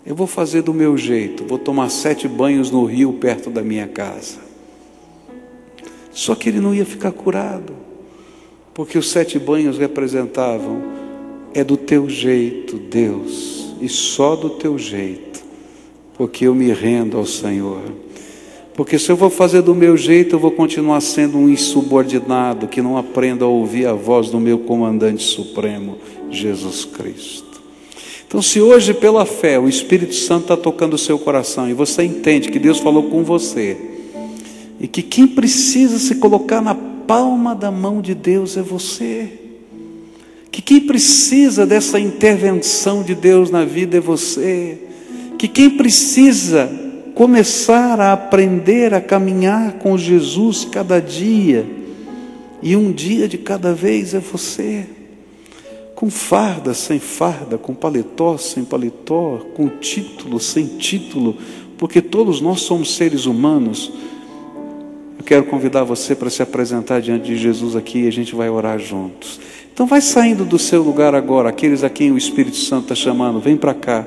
Eu vou fazer do meu jeito, vou tomar 7 banhos no rio perto da minha casa. Só que ele não ia ficar curado, porque os 7 banhos representavam, é do teu jeito, Deus, e só do teu jeito, porque eu me rendo ao Senhor. Porque se eu vou fazer do meu jeito, eu vou continuar sendo um insubordinado, que não aprendo a ouvir a voz do meu comandante supremo, Jesus Cristo. Então, se hoje pela fé o Espírito Santo está tocando o seu coração e você entende que Deus falou com você e que quem precisa se colocar na palma da mão de Deus é você, que quem precisa dessa intervenção de Deus na vida é você, que quem precisa começar a aprender a caminhar com Jesus cada dia e um dia de cada vez é você. Com farda, sem farda, com paletó, sem paletó, com título, sem título, porque todos nós somos seres humanos. Eu quero convidar você para se apresentar diante de Jesus aqui e a gente vai orar juntos. Então vai saindo do seu lugar agora, aqueles a quem o Espírito Santo está chamando, vem para cá.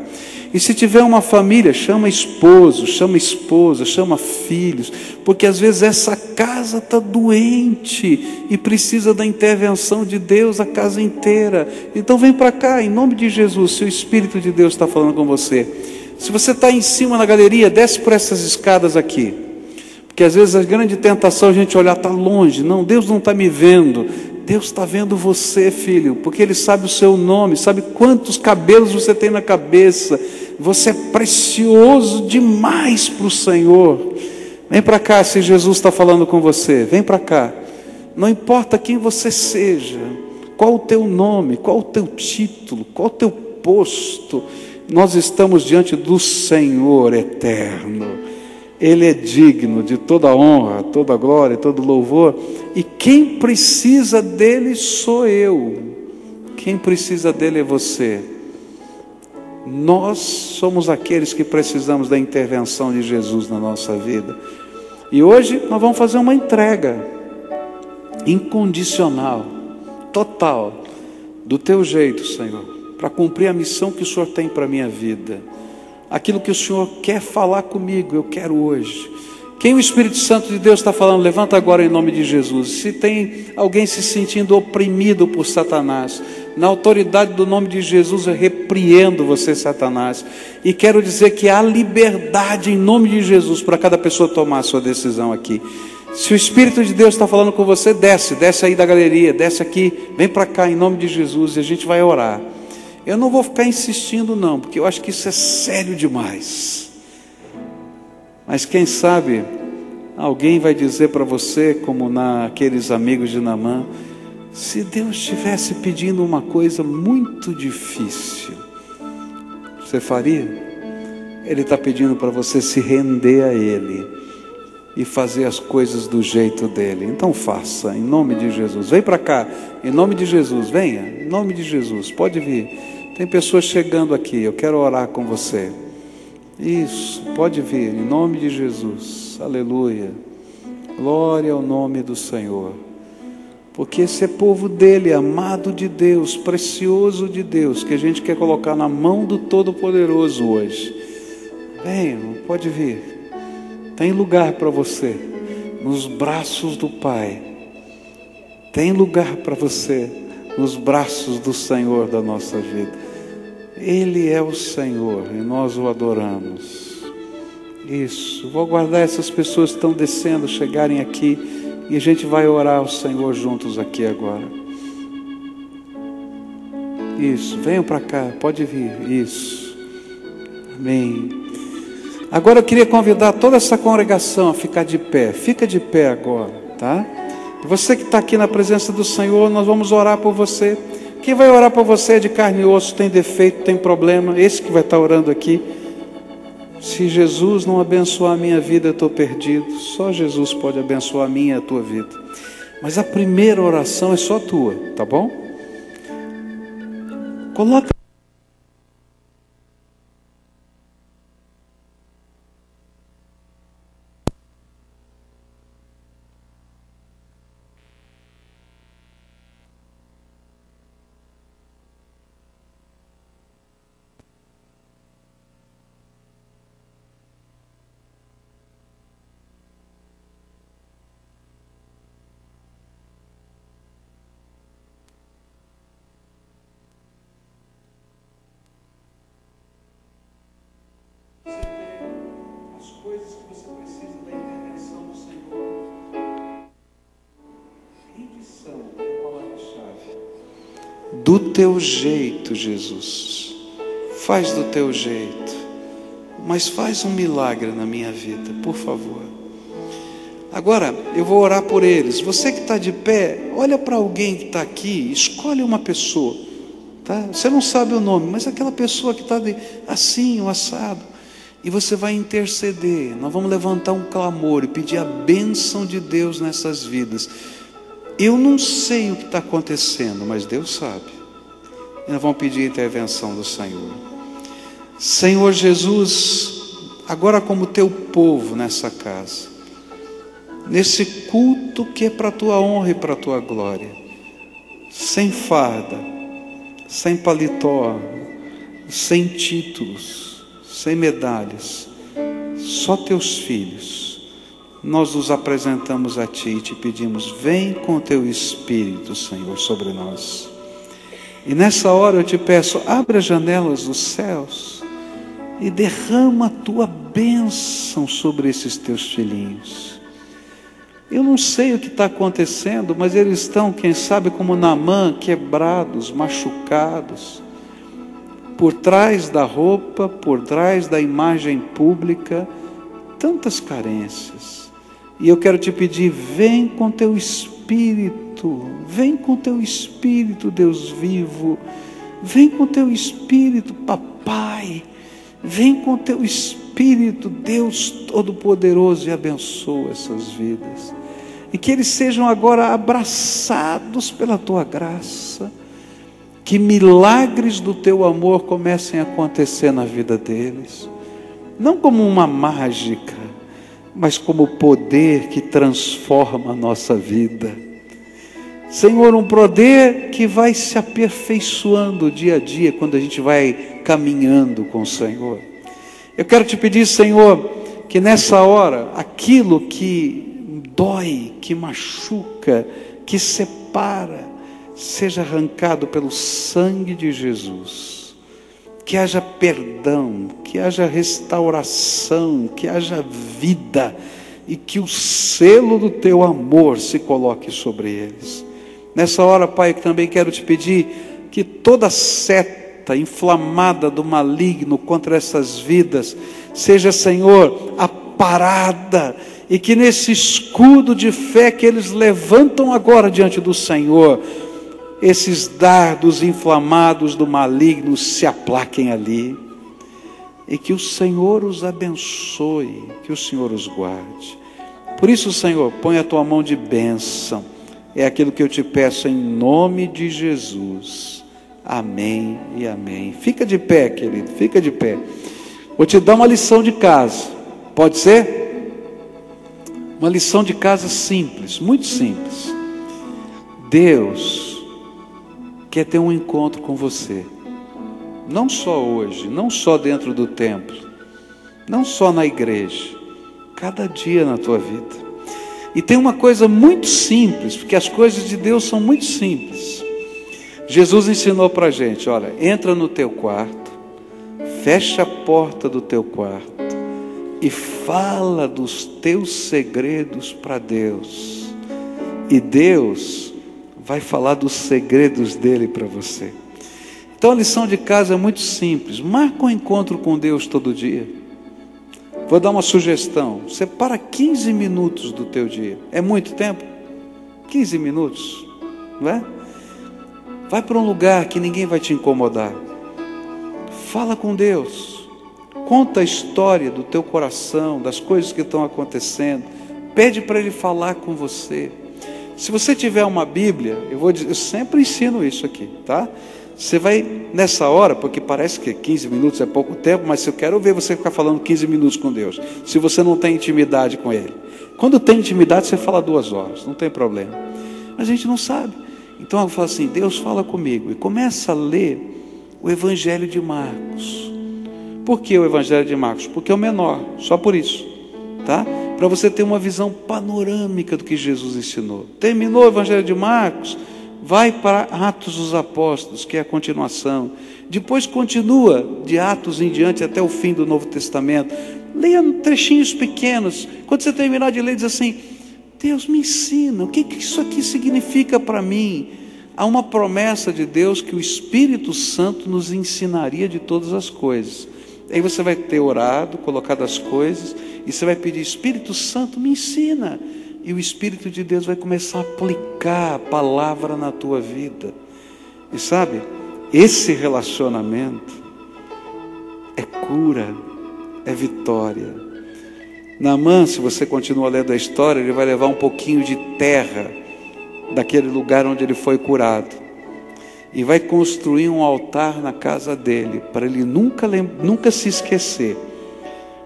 E se tiver uma família, chama esposo, chama esposa, chama filhos, porque às vezes essa casa está doente e precisa da intervenção de Deus a casa inteira. Então vem para cá, em nome de Jesus, se o Espírito de Deus está falando com você. Se você está em cima na galeria, desce por essas escadas aqui, Porque às vezes a grande tentação é a gente olhar, está longe. Não, Deus não está me vendo. Deus está vendo você, filho, porque Ele sabe o seu nome, sabe quantos cabelos você tem na cabeça. Você é precioso demais para o Senhor. Vem para cá se Jesus está falando com você. Vem para cá. Não importa quem você seja, qual o teu nome, qual o teu título, qual o teu posto. Nós estamos diante do Senhor eterno. Ele é digno de toda honra, toda glória, todo louvor. E quem precisa dele sou eu. Quem precisa dele é você. Nós somos aqueles que precisamos da intervenção de Jesus na nossa vida. E hoje nós vamos fazer uma entrega incondicional, total, do teu jeito, Senhor, para cumprir a missão que o Senhor tem para a minha vida. Aquilo que o Senhor quer falar comigo, eu quero hoje. Quem o Espírito Santo de Deus está falando, levanta agora em nome de Jesus. Se tem alguém se sentindo oprimido por Satanás, na autoridade do nome de Jesus eu repreendo você, Satanás. E quero dizer que há liberdade em nome de Jesus para cada pessoa tomar a sua decisão aqui. Se o Espírito de Deus está falando com você, desce aí da galeria, desce aqui, vem para cá em nome de Jesus e a gente vai orar. Eu não vou ficar insistindo não, porque eu acho que isso é sério demais. Mas quem sabe, alguém vai dizer para você, como naqueles amigos de Naamã, se Deus estivesse pedindo uma coisa muito difícil, você faria? Ele está pedindo para você se render a Ele e fazer as coisas do jeito dele. Então faça, em nome de Jesus. Vem para cá, em nome de Jesus, venha, em nome de Jesus, pode vir. Tem pessoas chegando aqui, eu quero orar com você. Isso, pode vir, em nome de Jesus, aleluia. Glória ao nome do Senhor. Porque esse é povo dele, amado de Deus, precioso de Deus, que a gente quer colocar na mão do Todo-Poderoso hoje. Venha, pode vir. Tem lugar para você nos braços do Pai. Tem lugar para você nos braços do Senhor da nossa vida. Ele é o Senhor e nós o adoramos. Isso, vou aguardar essas pessoas que estão descendo chegarem aqui e a gente vai orar ao Senhor juntos aqui agora. Isso, venham para cá, pode vir. Isso, amém. Agora eu queria convidar toda essa congregação a ficar de pé. Fica de pé agora, tá? Você que está aqui na presença do Senhor, nós vamos orar por você. Quem vai orar por você é de carne e osso, tem defeito, tem problema. Esse que vai estar orando aqui. Se Jesus não abençoar a minha vida, eu estou perdido. Só Jesus pode abençoar a minha e a tua vida. Mas a primeira oração é só tua, tá bom? Coloca do teu jeito, Jesus. Faz do teu jeito. Mas faz um milagre na minha vida, por favor. Agora, eu vou orar por eles. Você que está de pé, olha para alguém que está aqui, escolhe uma pessoa. Tá? Você não sabe o nome, mas aquela pessoa que está assim, o assado. E você vai interceder. Nós vamos levantar um clamor e pedir a bênção de Deus nessas vidas. Eu não sei o que está acontecendo, mas Deus sabe. E nós vamos pedir a intervenção do Senhor. Senhor Jesus, agora como teu povo nessa casa, nesse culto que é para a tua honra e para a tua glória, sem farda, sem paletó, sem títulos, sem medalhas, só teus filhos, nós nos apresentamos a Ti e Te pedimos, vem com o Teu Espírito, Senhor, sobre nós. E nessa hora eu Te peço, abre as janelas dos céus e derrama a Tua bênção sobre esses Teus filhinhos. Eu não sei o que está acontecendo, mas eles estão, quem sabe, como Naamã, quebrados, machucados, por trás da roupa, por trás da imagem pública, tantas carências. E eu quero te pedir, vem com teu Espírito, vem com teu Espírito, Deus vivo, vem com teu Espírito, Papai, vem com teu Espírito, Deus Todo-Poderoso, e abençoa essas vidas. E que eles sejam agora abraçados pela tua graça, que milagres do teu amor comecem a acontecer na vida deles, não como uma mágica, mas como poder que transforma a nossa vida. Senhor, um poder que vai se aperfeiçoando dia a dia, quando a gente vai caminhando com o Senhor. Eu quero te pedir, Senhor, que nessa hora, aquilo que dói, que machuca, que separa, seja arrancado pelo sangue de Jesus. Que haja perdão, que haja restauração, que haja vida, e que o selo do teu amor se coloque sobre eles. Nessa hora, Pai, eu também quero te pedir que toda seta inflamada do maligno contra essas vidas seja, Senhor, aparada, e que nesse escudo de fé que eles levantam agora diante do Senhor, esses dardos inflamados do maligno se aplaquem ali, e que o Senhor os abençoe, que o Senhor os guarde. Por isso, Senhor, põe a tua mão de bênção. É aquilo que eu te peço em nome de Jesus. Amém e amém. Fica de pé, querido, fica de pé. Vou te dar uma lição de casa. Pode ser? Uma lição de casa simples, muito simples. Deus quer ter um encontro com você. Não só hoje, não só dentro do templo, não só na igreja, cada dia na tua vida. E tem uma coisa muito simples, porque as coisas de Deus são muito simples. Jesus ensinou para a gente, olha, entra no teu quarto, fecha a porta do teu quarto e fala dos teus segredos para Deus. E Deus vai falar dos segredos dele para você. Então a lição de casa é muito simples. Marca um encontro com Deus todo dia. Vou dar uma sugestão. Separa 15 minutos do teu dia. É muito tempo? 15 minutos, não é? Vai para um lugar que ninguém vai te incomodar. Fala com Deus. Conta a história do teu coração, das coisas que estão acontecendo. Pede para Ele falar com você. Se você tiver uma Bíblia, eu sempre ensino isso aqui, tá? Você vai nessa hora, porque parece que 15 minutos é pouco tempo, mas eu quero ver você ficar falando 15 minutos com Deus, se você não tem intimidade com Ele. Quando tem intimidade, você fala 2 horas, não tem problema. Mas a gente não sabe. Então eu falo assim, Deus fala comigo, e começa a ler o Evangelho de Marcos. Por que o Evangelho de Marcos? Porque é o menor, só por isso, tá? Para você ter uma visão panorâmica do que Jesus ensinou. Terminou o Evangelho de Marcos, vai para Atos dos Apóstolos, que é a continuação. Depois continua de Atos em diante até o fim do Novo Testamento. Leia trechinhos pequenos. Quando você terminar de ler, diz assim, Deus me ensina, o que isso aqui significa para mim? Há uma promessa de Deus que o Espírito Santo nos ensinaria de todas as coisas. Aí você vai ter orado, colocado as coisas, e você vai pedir, Espírito Santo, me ensina. E o Espírito de Deus vai começar a aplicar a palavra na tua vida. E sabe, esse relacionamento é cura, é vitória. Naamã, se você continua lendo a história, ele vai levar um pouquinho de terra daquele lugar onde ele foi curado. E vai construir um altar na casa dele, para ele nunca se esquecer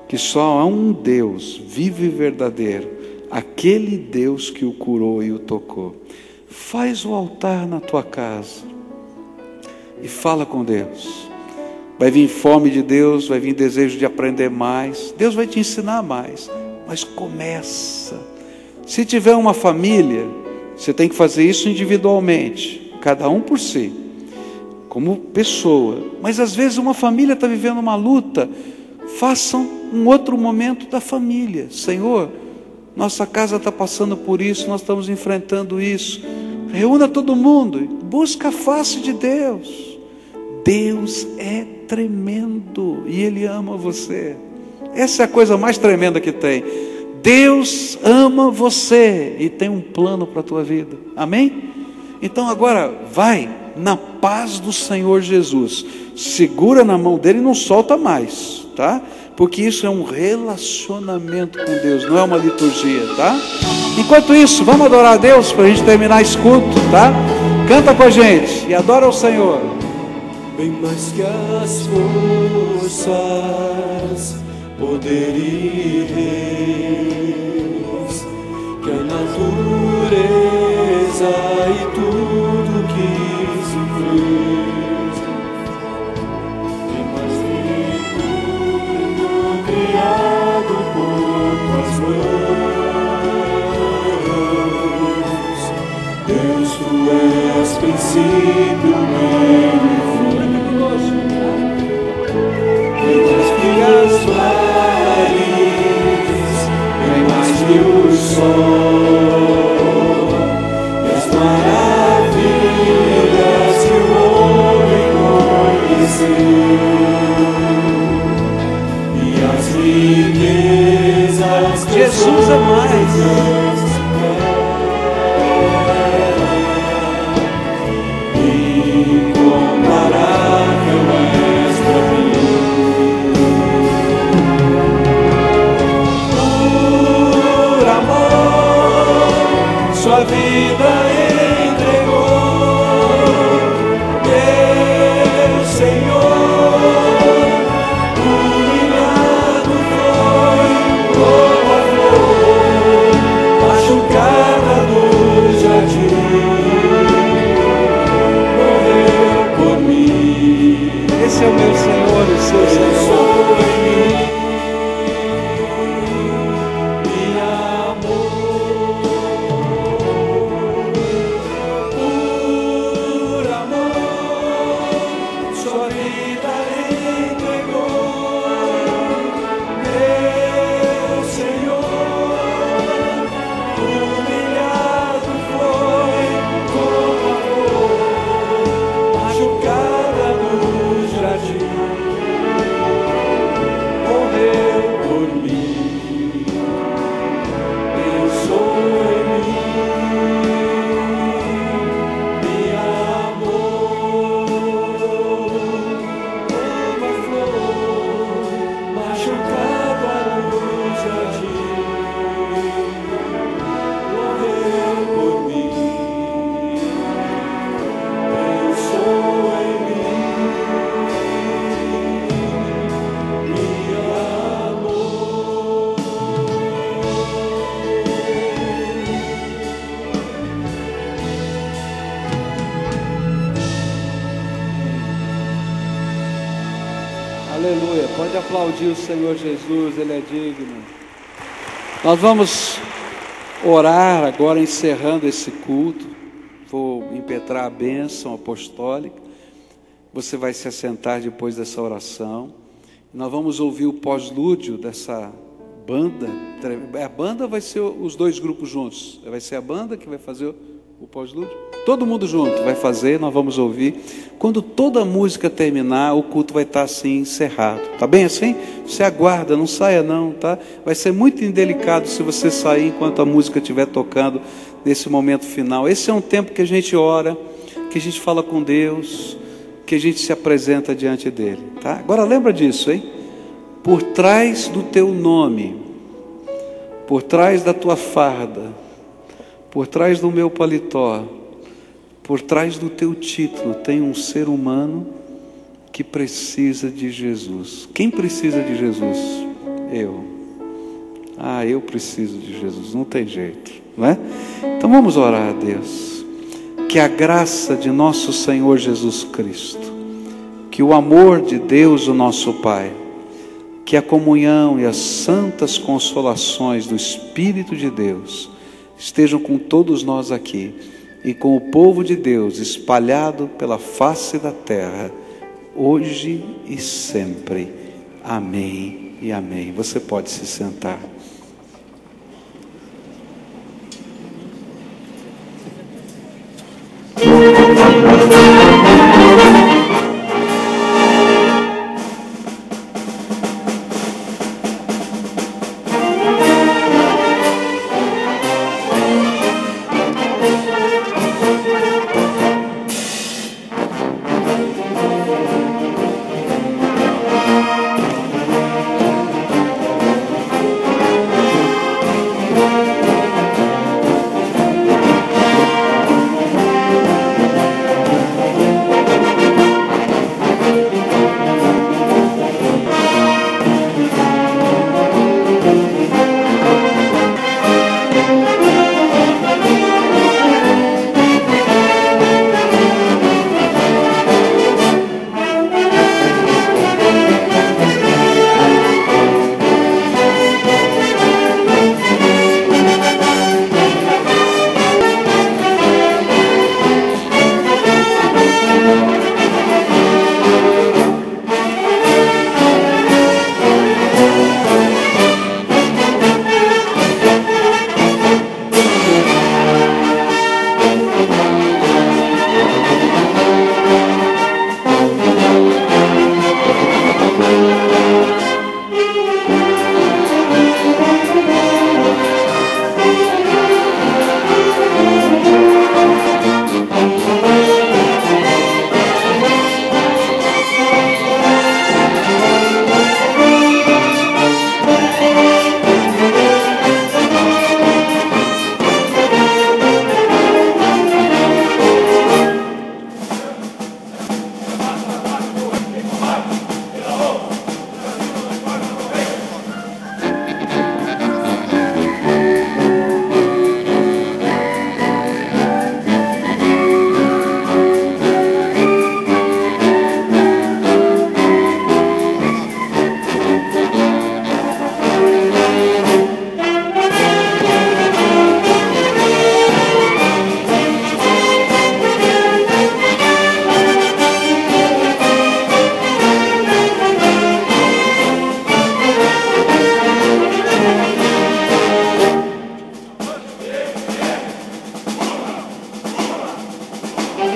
que só há um Deus vivo e verdadeiro, aquele Deus que o curou e o tocou. Faz o altar na tua casa e fala com Deus. Vai vir fome de Deus, vai vir desejo de aprender mais. Deus vai te ensinar mais, mas começa. Se tiver uma família, você tem que fazer isso individualmente, cada um por si, como pessoa. Mas às vezes uma família está vivendo uma luta. Façam um outro momento da família. Senhor, nossa casa está passando por isso, nós estamos enfrentando isso. Reúna todo mundo, busca a face de Deus. Deus é tremendo e Ele ama você. Essa é a coisa mais tremenda que tem. Deus ama você e tem um plano para a tua vida. Amém? Então agora vai na paz do Senhor Jesus. Segura na mão dele e não solta mais, tá? Porque isso é um relacionamento com Deus, não é uma liturgia, tá? Enquanto isso, vamos adorar a Deus para a gente terminar esse culto, tá? Canta com a gente e adora o Senhor. Bem mais que as forças, poder e reis, que a natureza e tudo que se fez, bem mais que tudo criado por tuas mãos. Deus, tu és princípio, meio e fim. Bem mais que as mares, bem mais que o sol, e as maravilhas que o homem conheceu, e as riquezas que Jesus é mais. Incomparável és pra mim. Por amor, sua vida entregou, meu Senhor, humilhado foi como a flor, machucada no jardim, morreu por mim. Esse é o meu Senhor, o seu Eu Senhor. sou em mim, me amou. Por amor, sua vida entregou, meu Senhor, humilhado foi como a flor, machucada no jardim, morreu por mim. Eu sou em mim, me amou como a flor, machucada no jardim, morreu por mim. Eu sou em mim, me amou. Aleluia, pode aplaudir o Senhor Jesus, Ele é digno. Nós vamos orar agora, encerrando esse culto. Vou impetrar a bênção apostólica. Você vai se assentar depois dessa oração. Nós vamos ouvir o pós-lúdio dessa banda. A banda vai ser os dois grupos juntos. Vai ser a banda que vai fazer o pós-lúdio. Todo mundo junto vai fazer, nós vamos ouvir. Quando toda a música terminar, o culto vai estar assim encerrado. Tá bem assim? Você aguarda, não saia não, tá? Vai ser muito indelicado se você sair enquanto a música estiver tocando nesse momento final. Esse é um tempo que a gente ora, que a gente fala com Deus, que a gente se apresenta diante dele, tá? Agora lembra disso, hein? Por trás do teu nome, por trás da tua farda, por trás do meu paletó, por trás do teu título, tem um ser humano que precisa de Jesus. Quem precisa de Jesus? Eu. Eu preciso de Jesus, não tem jeito, não é? Então vamos orar a Deus. Que a graça de nosso Senhor Jesus Cristo, que o amor de Deus, o nosso Pai, que a comunhão e as santas consolações do Espírito de Deus estejam com todos nós aqui e com o povo de Deus espalhado pela face da terra, hoje e sempre. Amém e amém. Você pode se sentar.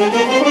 Aleluia.